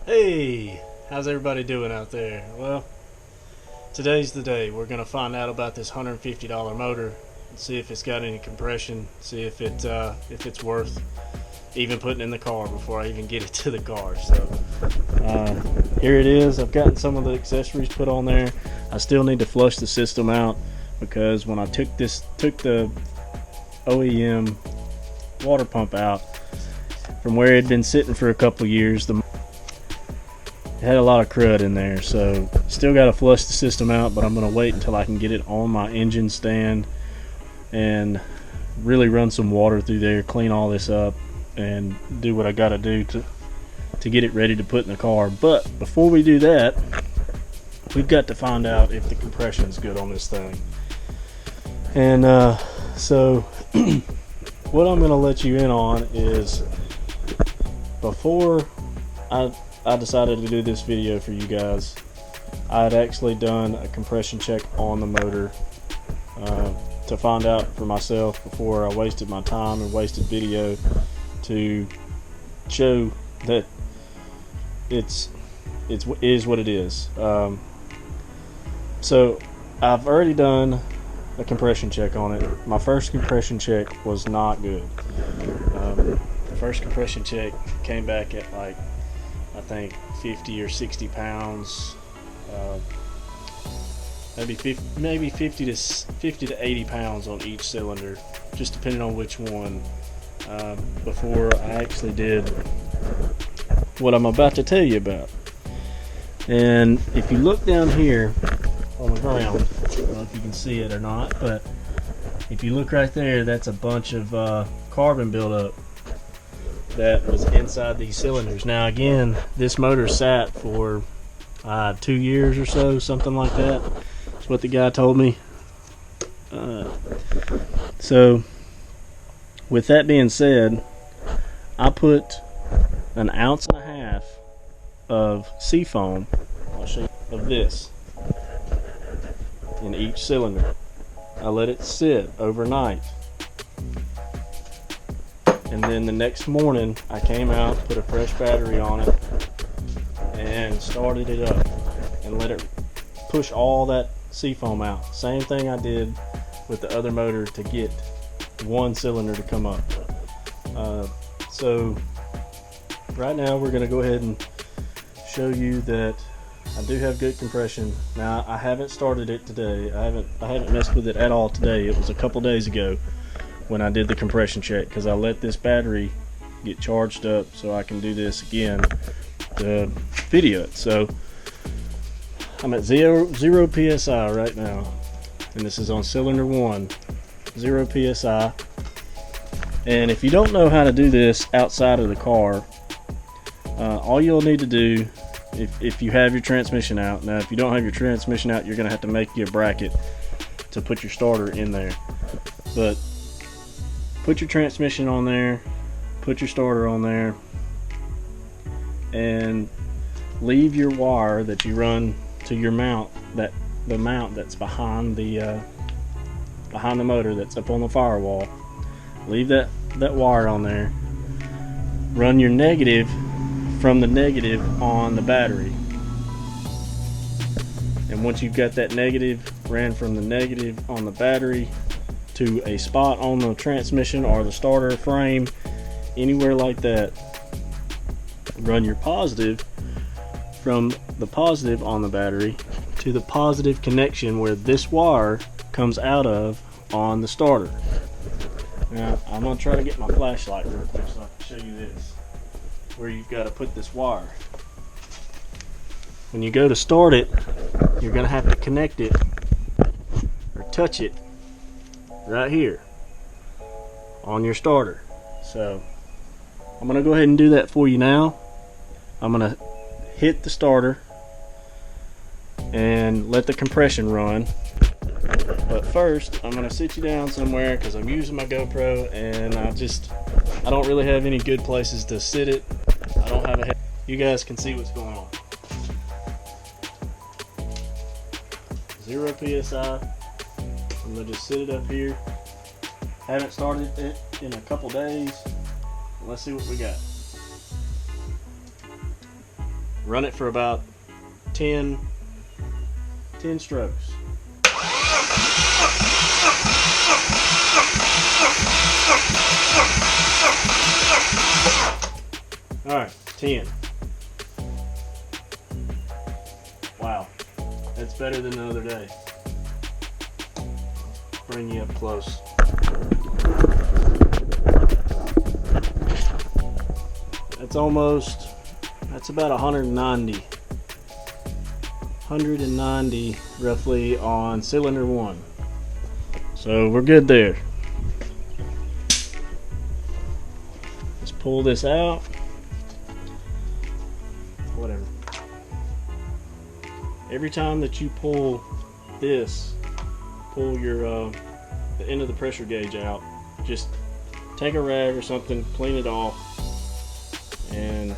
Hey, how's everybody doing out there? Well, today's the day. We're gonna find out about this $150 motor, and see if it's got any compression, see if it's worth even putting in the car before I even get it to the car. So here it is. I've gotten some of the accessories put on there. I still need to flush the system out because when I took the OEM water pump out from where it had been sitting for a couple of years, it had a lot of crud in there, so still got to flush the system out, but I'm going to wait until I can get it on my engine stand and really run some water through there, clean all this up, and do what I got to do to get it ready to put in the car. But before we do that, we've got to find out if the compression is good on this thing. And so what I'm going to let you in on is, before I decided to do this video for you guys, I had actually done a compression check on the motor to find out for myself before I wasted my time and wasted video to show that it is what it is. So I've already done a compression check on it. My first compression check was not good. The first compression check came back at like, I think 50 or 60 pounds, maybe 50 to 80 pounds on each cylinder, just depending on which one, before I actually did what I'm about to tell you about. And if you look down here on the ground, I don't know if you can see it or not, but if you look right there, that's a bunch of carbon buildup that was inside these cylinders. Now again, this motor sat for 2 years or so, something like that. That's what the guy told me. So with that being said, I put 1.5 ounces of seafoam, I'll show you, of this in each cylinder. I let it sit overnight, and then the next morning I came out, put a fresh battery on it, and started it up and let it push all that seafoam out. Same thing I did with the other motor to get one cylinder to come up. So right now we're going to go ahead and show you that I do have good compression. Now I haven't started it today. I haven't messed with it at all today. It was a couple days ago when I did the compression check, because I let this battery get charged up so I can do this again to video it. So I'm at zero psi right now, and this is on cylinder 1, 0 psi. And if you don't know how to do this outside of the car, all you'll need to do, if you have your transmission out, now if you don't have your transmission out, you're going to have to make you a bracket to put your starter in there. But put your transmission on there, put your starter on there, and leave your wire that you run to your mount, the mount that's behind the motor that's up on the firewall. Leave that wire on there. Run your negative from the negative on the battery. And once you've got that negative ran from the negative on the battery to a spot on the transmission or the starter frame, anywhere like that, run your positive from the positive on the battery to the positive connection where this wire comes out of on the starter. Now I'm going to try to get my flashlight real quick so I can show you this, where you've got to put this wire. When you go to start it, you're going to have to connect it or touch it right here on your starter. So I'm going to go ahead and do that for you now. I'm going to hit the starter and let the compression run. But first I'm going to sit you down somewhere because I'm using my GoPro, and I don't really have any good places to sit it. I don't have a you guys can see what's going on. 0 psi. I'm going to just sit it up here. Haven't started it in a couple days. Let's see what we got. Run it for about 10 strokes. Alright, 10. Wow, that's better than the other day. Bring you up close. That's about 190 roughly on cylinder 1. So we're good there. Just pull this out. Whatever. Every time that you pull this, pull your the end of the pressure gauge out, just take a rag or something, clean it off, and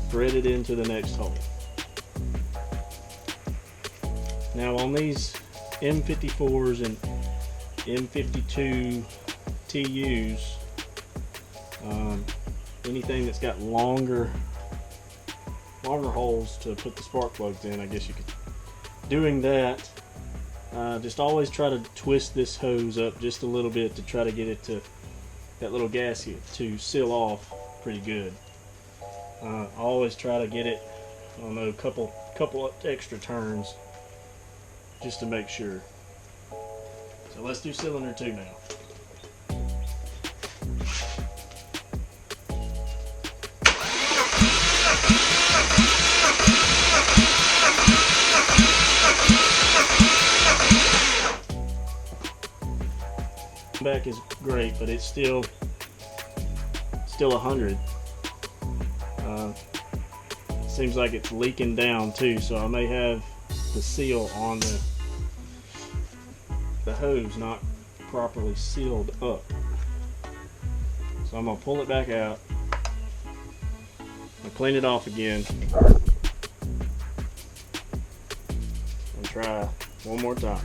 thread it into the next hole. Now on these M54s and M52 TUs, anything that's got longer holes to put the spark plugs in, I guess you could. Doing that, just always try to twist this hose up just a little bit to try to get it to that little gasket to seal off pretty good. Always try to get it, I don't know, a couple extra turns just to make sure. So let's do cylinder 2 now. Back is great, but it's still 100. Seems like it's leaking down too, so I may have the seal on the hose not properly sealed up. So I'm gonna pull it back out and clean it off again and try one more time.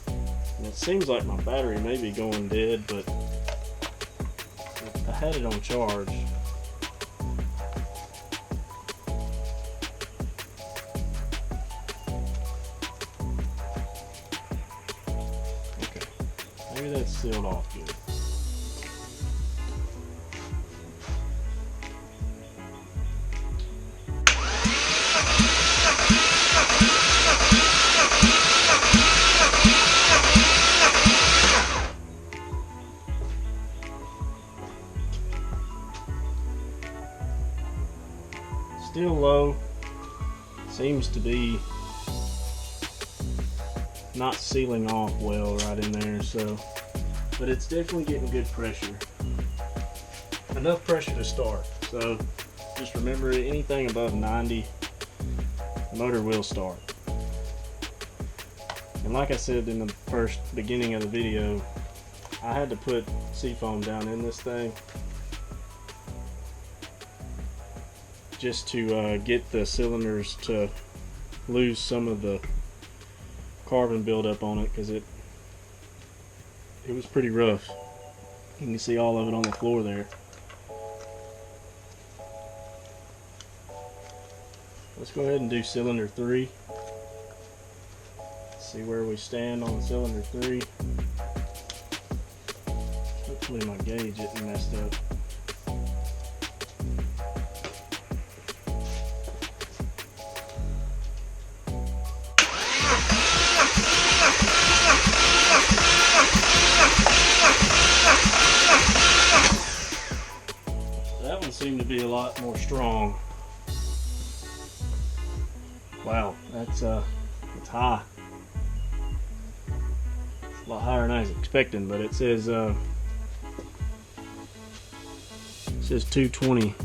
And it seems like my battery may be going dead, but I had it on charge. Okay, maybe that's sealed off good. Still low, seems to be not sealing off well right in there, so, but it's definitely getting good pressure, enough pressure to start. So just remember, anything above 90, the motor will start. And like I said in the beginning of the video, I had to put seafoam down in this thing just to get the cylinders to lose some of the carbon buildup on it, because it was pretty rough. You can see all of it on the floor there. Let's go ahead and do cylinder 3. See where we stand on cylinder 3. Hopefully my gauge isn't messed up. That one seemed to be a lot more strong. Wow, that's high. It's a lot higher than I was expecting, but it says 220,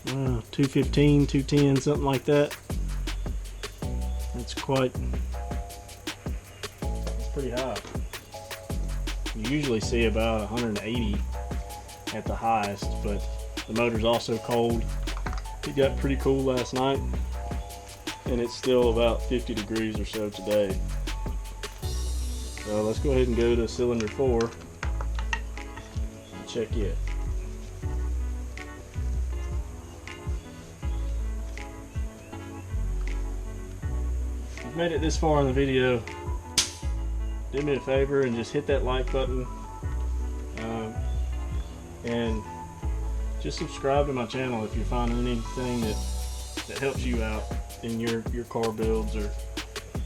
215, 210, something like that. That's pretty high. You usually see about 180 at the highest, but the motor's also cold. It got pretty cool last night, and it's still about 50 degrees or so today. So let's go ahead and go to cylinder 4 and check it. made it this far in the video, do me a favor and just hit that like button, and just subscribe to my channel if you're finding anything that helps you out in your car builds or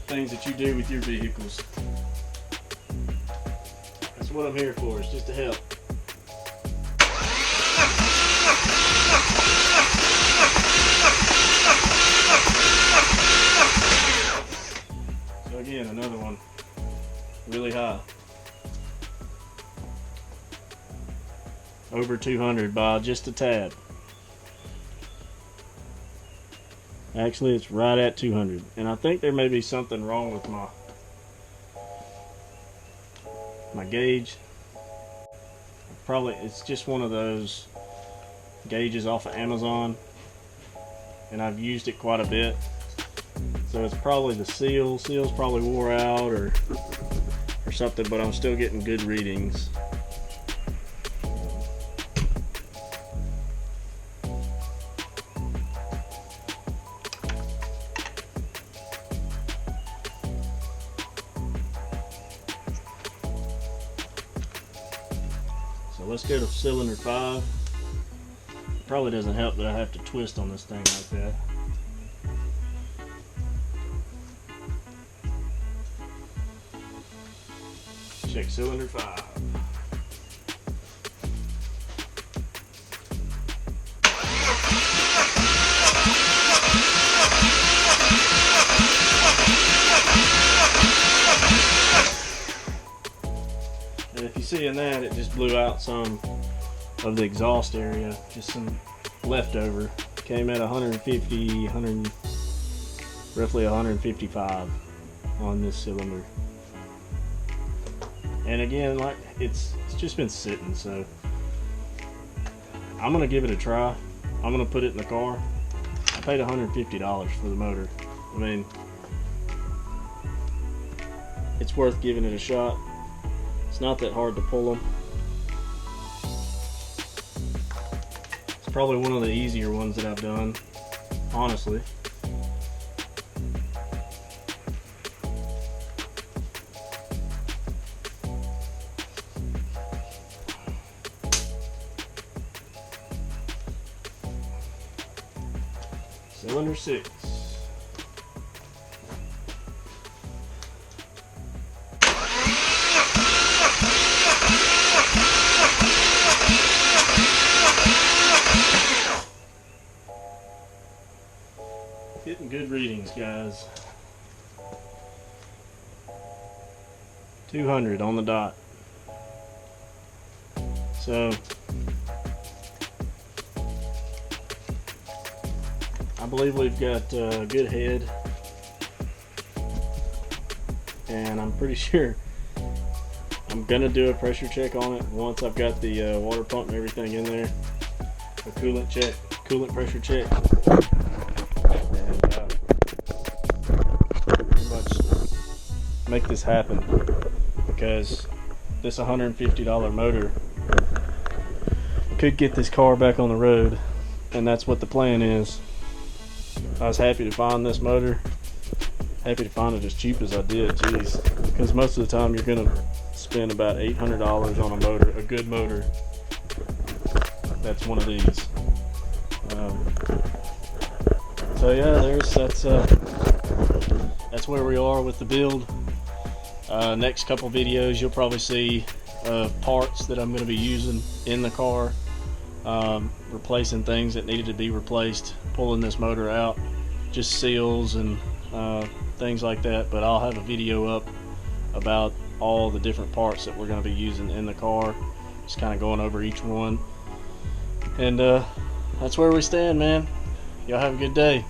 things that you do with your vehicles. That's what I'm here for, is just to help. So again, another one, really high. Over 200 by just a tad. Actually, it's right at 200, and I think there may be something wrong with my gauge. Probably it's just one of those gauges off of Amazon, and I've used it quite a bit, so it's probably the seal's probably wore out or something, but I'm still getting good readings. So let's go to cylinder 5. It probably doesn't help that I have to twist on this thing like that. Check cylinder 5. And if you see in that, it just blew out some of the exhaust area, just some leftover. Came at 150, roughly 155 on this cylinder. And again, like it's just been sitting, so I'm gonna give it a try. I'm gonna put it in the car. I paid $150 for the motor. I mean, it's worth giving it a shot. It's not that hard to pull them. It's probably one of the easier ones that I've done, honestly. Cylinder 6. Getting good readings, guys. 200 on the dot. So I believe we've got a good head, and I'm pretty sure I'm gonna do a pressure check on it once I've got the water pump and everything in there. A coolant check, coolant pressure check, and pretty much make this happen, because this $150 motor could get this car back on the road, and that's what the plan is. I was happy to find this motor, happy to find it as cheap as I did, jeez, because most of the time you're gonna spend about $800 on a motor, a good motor. That's one of these. So yeah, that's where we are with the build. Next couple videos you'll probably see parts that I'm going to be using in the car, replacing things that needed to be replaced, pulling this motor out, just seals and things like that. But I'll have a video up about all the different parts that we're going to be using in the car, just kind of going over each one. And that's where we stand, man. Y'all have a good day.